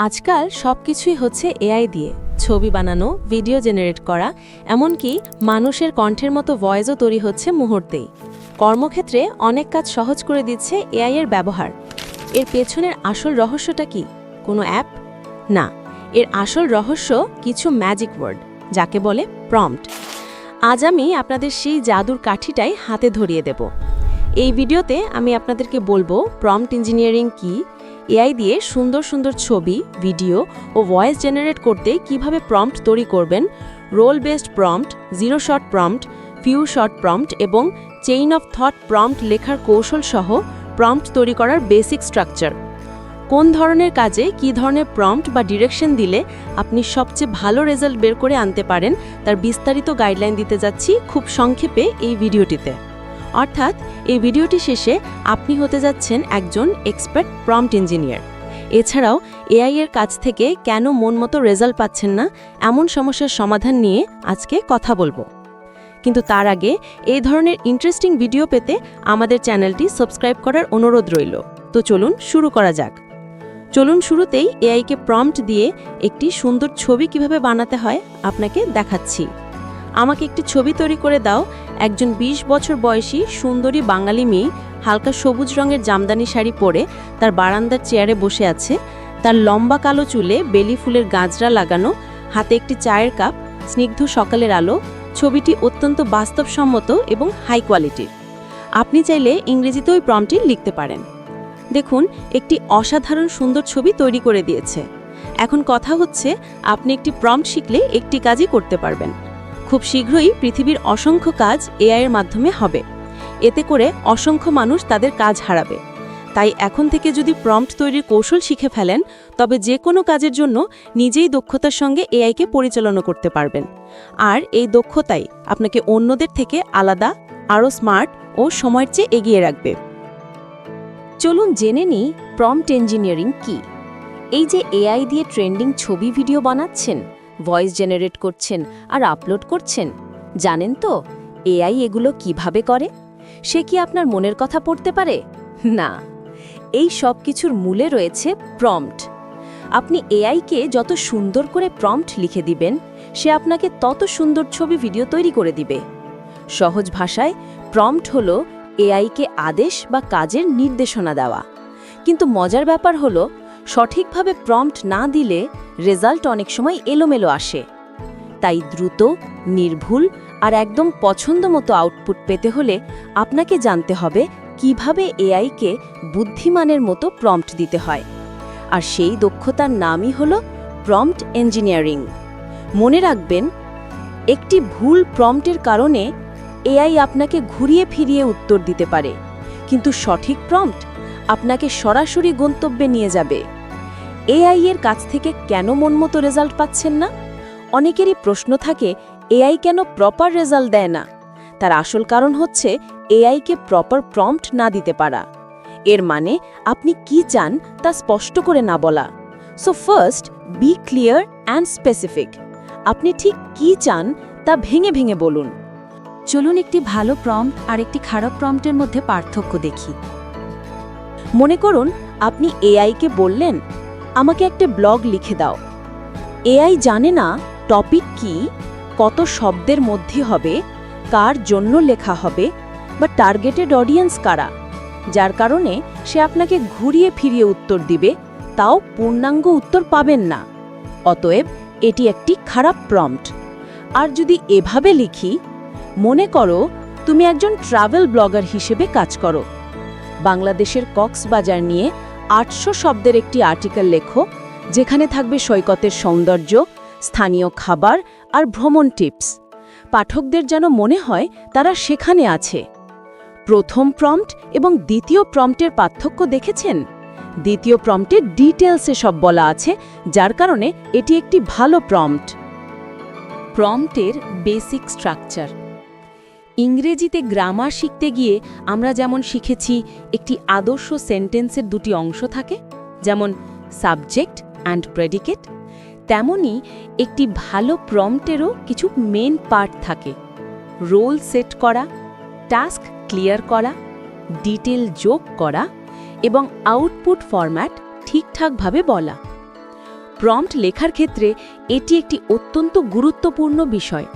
আজকাল সবকিছুই হচ্ছে এআই দিয়ে ছবি বানানো, ভিডিও জেনারেট করা, এমনকি মানুষের কণ্ঠের মতো ভয়েসও তৈরি হচ্ছে মুহূর্তেই। কর্মক্ষেত্রে অনেক কাজ সহজ করে দিচ্ছে এআই এর ব্যবহার। এর পেছনের আসল রহস্যটা কি? কোনো অ্যাপ? না, এর আসল রহস্য কিছু ম্যাজিক ওয়ার্ড, যাকে বলে প্রম্পট। আজ আমি আপনাদের সেই জাদুর কাঠিটাই হাতে ধরিয়ে দেব। এই ভিডিওতে আমি আপনাদেরকে বলবো প্রম্পট ইঞ্জিনিয়ারিং কি, এআই দিয়ে সুন্দর সুন্দর ছবি, ভিডিও ও ভয়েস জেনারেট করতে কিভাবে প্রম্পট তৈরি করবেন, role based prompt, zero shot prompt, few shot prompt এবং চেইন অফ থট প্রম্পট লেখার কৌশল সহ প্রম্পট তৈরি করার বেসিক স্ট্রাকচার। কোন ধরনের কাজে কী ধরনের প্রম্পট বা ডিরেকশন দিলে আপনি সবচেয়ে ভালো রেজাল্ট বের করে আনতে পারেন তার বিস্তারিত গাইডলাইন দিতে যাচ্ছি খুব সংক্ষেপে এই ভিডিওটিতে। অর্থাৎ এই ভিডিওটি শেষে আপনি হতে যাচ্ছেন একজন এক্সপার্ট প্রম্পট ইঞ্জিনিয়ার। এছাড়াও এআই এর কাছ থেকে কেন মন মতো রেজাল্ট পাচ্ছেন না এমন সমস্যার সমাধান নিয়ে আজকে কথা বলবো। কিন্তু তার আগে এই ধরনের ইন্টারেস্টিং ভিডিও পেতে আমাদের চ্যানেলটি সাবস্ক্রাইব করার অনুরোধ রইল। তো চলুন শুরু করা যাক। চলুন শুরুতেই এআইকে প্রম্পট দিয়ে একটি সুন্দর ছবি কিভাবে বানাতে হয় আপনাকে দেখাচ্ছি। আমাকে একটি ছবি তৈরি করে দাও। একজন ২০ বছর বয়সী সুন্দরী বাঙালি মেয়ে হালকা সবুজ রঙের জামদানি শাড়ি পরে তার বারান্দার চেয়ারে বসে আছে। তার লম্বা কালো চুলে বেলি ফুলের গাজরা লাগানো, হাতে একটি চায়ের কাপ, স্নিগ্ধ সকালের আলো। ছবিটি অত্যন্ত বাস্তবসম্মত এবং হাই কোয়ালিটির। আপনি চাইলে ইংরেজিতেও ওই প্রম্পটটি লিখতে পারেন। দেখুন, একটি অসাধারণ সুন্দর ছবি তৈরি করে দিয়েছে। এখন কথা হচ্ছে, আপনি একটি প্রম্পট শিখলে একটি কাজই করতে পারবেন। খুব শীঘ্রই পৃথিবীর অসংখ্য কাজ এআই এর মাধ্যমে হবে। এতে করে অসংখ্য মানুষ তাদের কাজ হারাবে। তাই এখন থেকে যদি প্রম্পট তৈরির কৌশল শিখে ফেলেন, তবে যে কোনো কাজের জন্য নিজেই দক্ষতার সঙ্গে এআইকে পরিচালনা করতে পারবেন। আর এই দক্ষতাই আপনাকে অন্যদের থেকে আলাদা, আরও স্মার্ট ও সময়ের চেয়ে এগিয়ে রাখবে। চলুন জেনে নিই প্রম্পট ইঞ্জিনিয়ারিং কি। এই যে এআই দিয়ে ট্রেন্ডিং ছবি, ভিডিও বানাচ্ছেন, ভয়েস জেনারেট করছেন আর আপলোড করছেন, জানেন তো এআই এগুলো কিভাবে করে? সে কি আপনার মনের কথা পড়তে পারে? না, এই সব কিছুর মূলে রয়েছে প্রম্পট। আপনি এআইকে যত সুন্দর করে প্রম্পট লিখে দিবেন, সে আপনাকে তত সুন্দর ছবি, ভিডিও তৈরি করে দিবে। সহজ ভাষায় প্রম্পট হলো এআইকে আদেশ বা কাজের নির্দেশনা দেওয়া। কিন্তু মজার ব্যাপার হলো, সঠিকভাবে প্রম্পট না দিলে রেজাল্ট অনেক সময় এলোমেলো আসে। তাই দ্রুত, নির্ভুল আর একদম পছন্দমতো আউটপুট পেতে হলে আপনাকে জানতে হবে কিভাবে এআইকে বুদ্ধিমানের মতো প্রম্পট দিতে হয়। আর সেই দক্ষতার নামই হলো প্রম্পট ইঞ্জিনিয়ারিং। মনে রাখবেন, একটি ভুল প্রম্পটের কারণে এআই আপনাকে ঘুরিয়ে ফিরিয়ে উত্তর দিতে পারে, কিন্তু সঠিক প্রম্পট আপনাকে সরাসরি গন্তব্যে নিয়ে যাবে। এআই এর কাছ থেকে কেন মনমতো রেজাল্ট পাচ্ছেন না? অনেকেরই প্রশ্ন থাকে, এআই কেন প্রপার রেজাল্ট দেয় না? তার আসল কারণ হচ্ছে এআইকে প্রপার প্রম্পট না দিতে পারা। এর মানে আপনি কি চান তা স্পষ্ট করে না বলা। So first, be clear and specific. আপনি ঠিক কি চান তা ভেঙে ভেঙে বলুন। চলুন একটি ভালো প্রম্পট আর একটি খারাপ প্রম্পটের মধ্যে পার্থক্য দেখি। মনে করুন, আপনি এআইকে বললেন, আমাকে একটা ব্লগ লিখে দাও। এআই জানে না টপিক কি, কত শব্দের মধ্যে হবে, কার জন্য লেখা হবে বা টার্গেটেড অডিয়েন্স কারা, যার কারণে সে আপনাকে ঘুরিয়ে ফিরিয়ে উত্তর দিবে, তাও পূর্ণাঙ্গ উত্তর পাবেন না। অতএব এটি একটি খারাপ প্রম্পট। আর যদি এভাবে লিখি, মনে করো তুমি একজন ট্রাভেল ব্লগার হিসেবে কাজ করো। বাংলাদেশের কক্সবাজার নিয়ে ৮০০ শব্দের একটি আর্টিকেল লেখো, যেখানে থাকবে সৈকতের সৌন্দর্য, স্থানীয় খাবার আর ভ্রমণ টিপস। পাঠকদের যেন মনে হয় তারা সেখানে আছে। প্রথম প্রম্পট এবং দ্বিতীয় প্রম্পটের পার্থক্য দেখেছেন? দ্বিতীয় প্রম্পটে ডিটেলসে সব বলা আছে, যার কারণে এটি একটি ভালো প্রম্পট। প্রম্পটের বেসিক স্ট্রাকচার। ইংরেজিতে গ্রামার শিখতে গিয়ে আমরা যেমন শিখেছি একটি আদর্শ সেন্টেন্সের দুটি অংশ থাকে, যেমন সাবজেক্ট অ্যান্ড প্রেডিকেট, তেমনি একটি ভালো প্রম্পটেরও কিছু মেন পার্ট থাকে। রোল সেট করা, টাস্ক ক্লিয়ার করা, ডিটেল যোগ করা এবং আউটপুট ফরম্যাট ঠিকঠাকভাবে বলা। প্রম্পট লেখার ক্ষেত্রে এটি একটি অত্যন্ত গুরুত্বপূর্ণ বিষয়।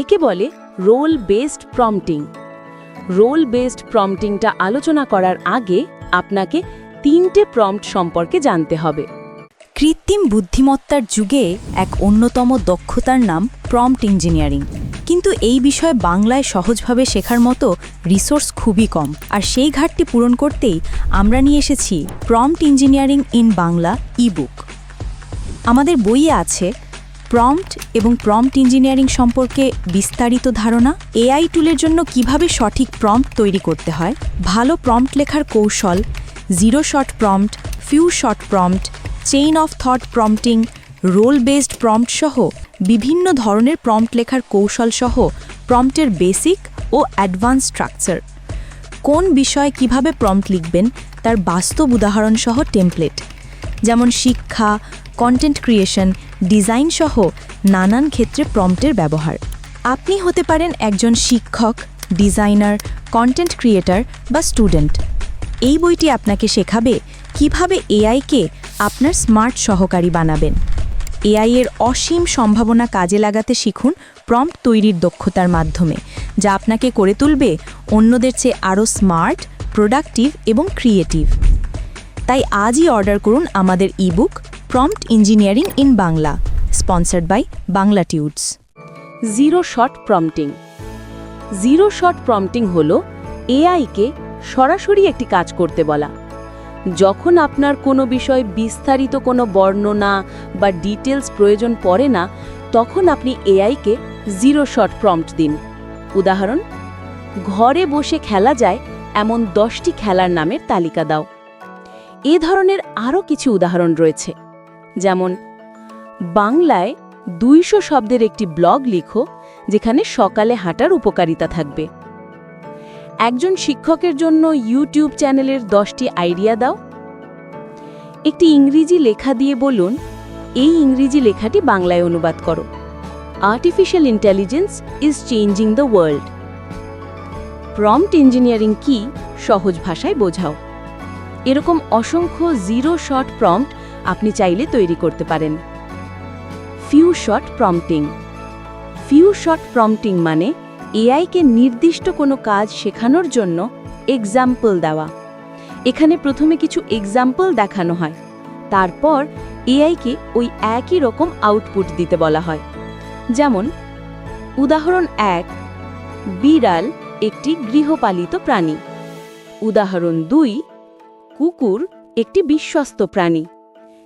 একে বলে role based prompting. Role based প্রম্পটিংটা আলোচনা করার আগে আপনাকে 3টে প্রম্পট সম্পর্কে জানতে হবে। কৃত্রিম বুদ্ধিমত্তার যুগে এক অন্যতম দক্ষতার নাম প্রম্পট ইঞ্জিনিয়ারিং, কিন্তু এই বিষয়ে বাংলায় সহজভাবে শেখার মতো রিসোর্স খুবই কম। আর সেই ঘাটতি পূরণ করতেই আমরা নিয়ে এসেছি prompt engineering in Bangla ebook. আমাদের বইয়ে আছে প্রম্পট এবং প্রম্পট ইঞ্জিনিয়ারিং সম্পর্কে বিস্তারিত ধারণা, এআই টুলের জন্য কিভাবে সঠিক প্রম্পট তৈরি করতে হয়, ভালো প্রম্পট লেখার কৌশল, zero shot prompt, few shot prompt, chain of thought prompting, role based prompt সহ বিভিন্ন ধরনের প্রম্পট লেখার কৌশল সহ প্রম্পটের বেসিক ও অ্যাডভান্স স্ট্রাকচার, কোন বিষয়ে কিভাবে প্রম্পট লিখবেন তার বাস্তব উদাহরণ সহ টেমপ্লেট, যেমন শিক্ষা, কন্টেন্ট ক্রিয়েশন, ডিজাইন সহ নানান ক্ষেত্রে প্রম্পটের ব্যবহার। আপনি হতে পারেন একজন শিক্ষক, ডিজাইনার, কন্টেন্ট ক্রিয়েটর বা স্টুডেন্ট। এই বইটি আপনাকে শেখাবে কিভাবে এআইকে আপনার স্মার্ট সহকারী বানাবেন। এআই এর অসীম সম্ভাবনা কাজে লাগাতে শিখুন প্রম্পট তৈরির দক্ষতার মাধ্যমে, যা আপনাকে করে তুলবে অন্যদের চেয়ে আরও স্মার্ট, প্রোডাক্টিভ এবং ক্রিয়েটিভ। তাই আজই অর্ডার করুন আমাদের ebook prompt engineering in Bangla, sponsored by Bangla Tuts. Zero shot prompting. Zero shot prompting হল এআইকে সরাসরি একটি কাজ করতে বলা। যখন আপনার কোনো বিষয় বিস্তারিত কোনো বর্ণনা বা ডিটেলস প্রয়োজন পড়ে না, তখন আপনি এআইকে জিরো শট প্রম্পট দিন। উদাহরণ, ঘরে বসে খেলা যায় এমন 10টি খেলার নামের তালিকা দাও। এ ধরনের আরও কিছু উদাহরণ রয়েছে, যেমন বাংলায় 200 শব্দের একটি ব্লগ লিখো যেখানে সকালে হাঁটার উপকারিতা থাকবে। একজন শিক্ষকের জন্য ইউটিউব চ্যানেলের 10টি আইডিয়া দাও। একটি ইংরেজি লেখা দিয়ে বলুন, এই ইংরেজি লেখাটি বাংলায় অনুবাদ করো। Artificial intelligence is changing the world. Prompt engineering কি সহজ ভাষায় বোঝাও। এরকম অসংখ্য জিরো শট প্রম্পট আপনি চাইলে তৈরি করতে পারেন। Few shot prompting. Few shot prompting মানে এআইকে নির্দিষ্ট কোনো কাজ শেখানোর জন্য এক্সাম্পল দেওয়া। এখানে প্রথমে কিছু এক্সাম্পল দেখানো হয়, তারপর এআইকে ওই একই রকম আউটপুট দিতে বলা হয়। যেমন উদাহরণ 1, বিড়াল একটি গৃহপালিত প্রাণী। উদাহরণ 2, কুকুর একটি বিশ্বস্ত প্রাণী।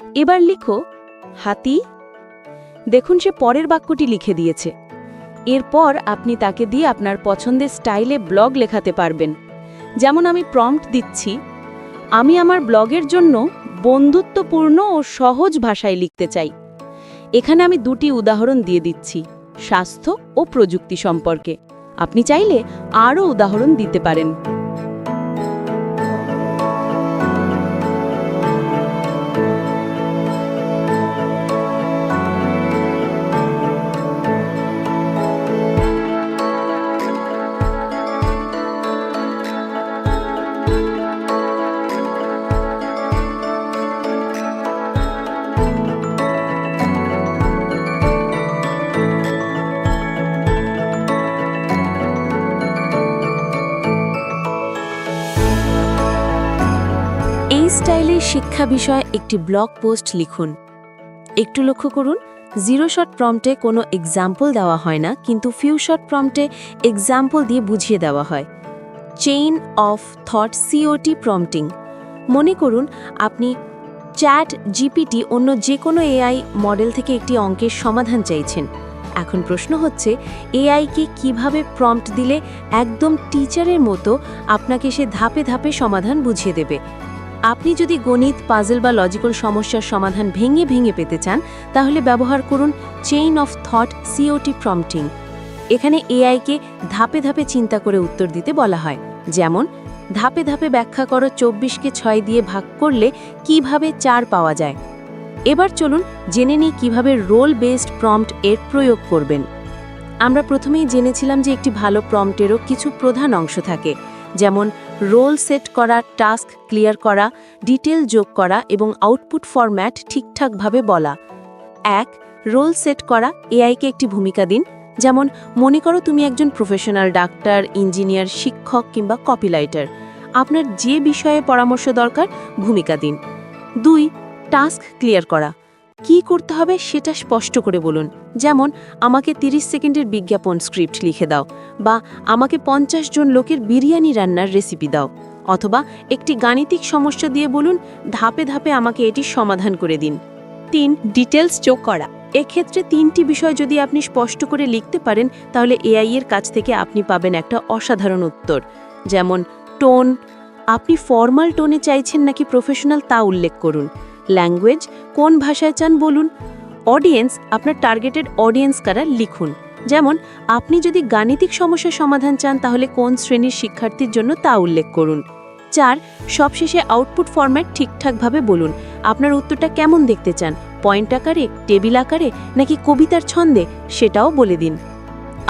এবার লিখো হাতি। দেখুন সে পরের বাক্যটি লিখে দিয়েছে। এরপর আপনি তাকে দিয়ে আপনার পছন্দের স্টাইলে ব্লগ লেখাতে পারবেন। যেমন আমি প্রম্পট দিচ্ছি, আমি আমার ব্লগের জন্য বন্ধুত্বপূর্ণ ও সহজ ভাষায় লিখতে চাই। এখানে আমি 2টি উদাহরণ দিয়ে দিচ্ছি, স্বাস্থ্য ও প্রযুক্তি সম্পর্কে। আপনি চাইলে আরও উদাহরণ দিতে পারেন। এই স্টাইলে শিক্ষা বিষয়ে একটি ব্লগ পোস্ট লিখুন। একটু লক্ষ্য করুন, জিরো শট প্রম্পটে কোনো এক্সাম্পল দেওয়া হয় না, কিন্তু ফিউ শট প্রম্পটে এক্সাম্পল দিয়ে বুঝিয়ে দেওয়া হয়। Chain of thought COT prompting. মনে করুন আপনি চ্যাট জিপিটি অন্য যে কোনো এআই মডেল থেকে একটি অঙ্কের সমাধান চাইছেন। এখন প্রশ্ন হচ্ছে, এআইকে কিভাবে প্রম্পট দিলে একদম টিচারের মতো আপনাকে সে ধাপে ধাপে সমাধান বুঝিয়ে দেবে। আপনি যদি গণিত, পাজল বা লজিক্যাল সমস্যার সমাধান ভেঙে ভেঙে পেতে চান, তাহলে ব্যবহার করুন chain of thought COT prompting. এখানে এআইকে ধাপে ধাপে চিন্তা করে উত্তর দিতে বলা হয়। যেমন ধাপে ধাপে ব্যাখ্যা করো 24কে 6 দিয়ে ভাগ করলে কিভাবে 4 পাওয়া যায়। এবার চলুন জেনে নিই কিভাবে রোল বেসড প্রম্পট এর প্রয়োগ করবেন। আমরা প্রথমেই জেনেছিলাম যে একটি ভালো প্রম্পটেরও কিছু প্রধান অংশ থাকে, যেমন রোল সেট করা, টাস্ক ক্লিয়ার করা, ডিটেল যোগ করা এবং আউটপুট ফরম্যাট ঠিকঠাকভাবে বলা। 1 রোল সেট করা, এআইকে একটি ভূমিকা দিন। যেমন মনে করো তুমি একজন প্রফেশনাল ডাক্তার, ইঞ্জিনিয়ার, শিক্ষক কিংবা কপিরাইটার। আপনার যে বিষয়ে পরামর্শ দরকার ভূমিকা দিন। 2 টাস্ক ক্লিয়ার করা, কি করতে হবে সেটা স্পষ্ট করে বলুন। যেমন আমাকে 30 সেকেন্ডের বিজ্ঞাপন স্ক্রিপ্ট লিখে দাও, বা আমাকে 50 জন লোকের বিরিয়ানি রান্নার রেসিপি দাও। অথবা একটি গাণিতিক সমস্যা দিয়ে বলুন, ধাপে ধাপে আমাকে এটি সমাধান করে দিন। 3 ডিটেলস যোগ করা, এক্ষেত্রে 3টি বিষয় যদি আপনি স্পষ্ট করে লিখতে পারেন তাহলে এআই এর কাছ থেকে আপনি পাবেন একটা অসাধারণ উত্তর। যেমন টোন, আপনি ফর্মাল টোনে চাইছেন নাকি প্রফেশনাল তা উল্লেখ করুন। ল্যাঙ্গুয়েজ, কোন ভাষায় চান বলুন। অডিয়েন্স, আপনার টার্গেটেড অডিয়েন্স কারা লিখুন। যেমন আপনি যদি গাণিতিক সমস্যার সমাধান চান তাহলে কোন শ্রেণীর শিক্ষার্থীর জন্য তা উল্লেখ করুন। 4 সবশেষে আউটপুট ফরম্যাট ঠিকঠাকভাবে বলুন। আপনার উত্তরটা কেমন দেখতে চান, পয়েন্ট আকারে, টেবিল আকারে নাকি কবিতার ছন্দে, সেটাও বলে দিন।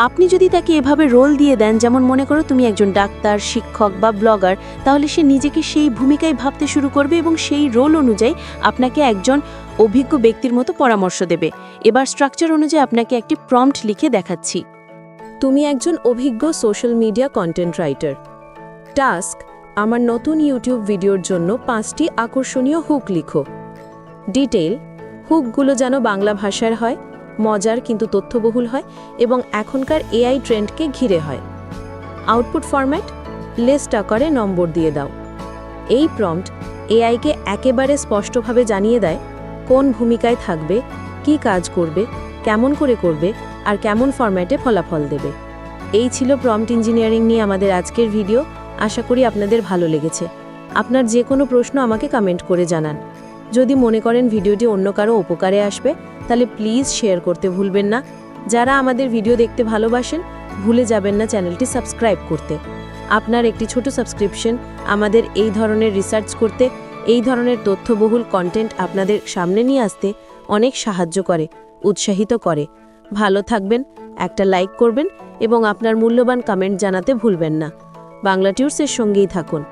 আপনি যদি তাকে এভাবে রোল দিয়ে দেন, যেমন মনে করো তুমি একজন ডাক্তার, শিক্ষক বা ব্লগার, তাহলে সে নিজেকে সেই ভূমিকায় ভাবতে শুরু করবে এবং সেই রোল অনুযায়ী আপনাকে একজন অভিজ্ঞ ব্যক্তির মতো পরামর্শ দেবে। এবার স্ট্রাকচার অনুযায়ী আপনাকে একটি প্রম্পট লিখে দেখাচ্ছি। তুমি একজন অভিজ্ঞ social media content writer. Task, আমার নতুন ইউটিউব ভিডিওর জন্য 5টি আকর্ষণীয় হুক লিখো। ডিটেইল, হুকগুলো যেন বাংলা ভাষার হয়, মজার কিন্তু তথ্যবহুল হয় এবং এখনকার এআই ট্রেন্ডকে ঘিরে হয়। আউটপুট ফরম্যাট, লিস্ট আকারে নম্বর দিয়ে দাও। এই প্রম্পট এআইকে একেবারে স্পষ্টভাবে জানিয়ে দেয় কোন ভূমিকায় থাকবে, কি কাজ করবে, কেমন করে করবে আর কেমন ফরম্যাটে ফলাফল দেবে। এই ছিল প্রম্পট ইঞ্জিনিয়ারিং নিয়ে আমাদের আজকের ভিডিও। আশা করি আপনাদের ভালো লেগেছে। আপনার যে কোনো প্রশ্ন আমাকে কমেন্ট করে জানান। যদি মনে করেন ভিডিওটি অন্য কারো উপকারে আসবে তাহলে প্লিজ শেয়ার করতে ভুলবেন না। যারা আমাদের ভিডিও দেখতে ভালোবাসেন ভুলে যাবেন না চ্যানেলটি সাবস্ক্রাইব করতে। আপনার একটি ছোট সাবস্ক্রিপশন আমাদের এই ধরনের রিসার্চ করতে, এই ধরনের তথ্যবহুল কন্টেন্ট আপনাদের সামনে নিয়ে আসতে অনেক সাহায্য করে, উৎসাহিত করে। ভালো থাকবেন, একটা লাইক করবেন এবং আপনার মূল্যবান কমেন্ট জানাতে ভুলবেন না। বাংলা টিউটসের সঙ্গেই থাকুন।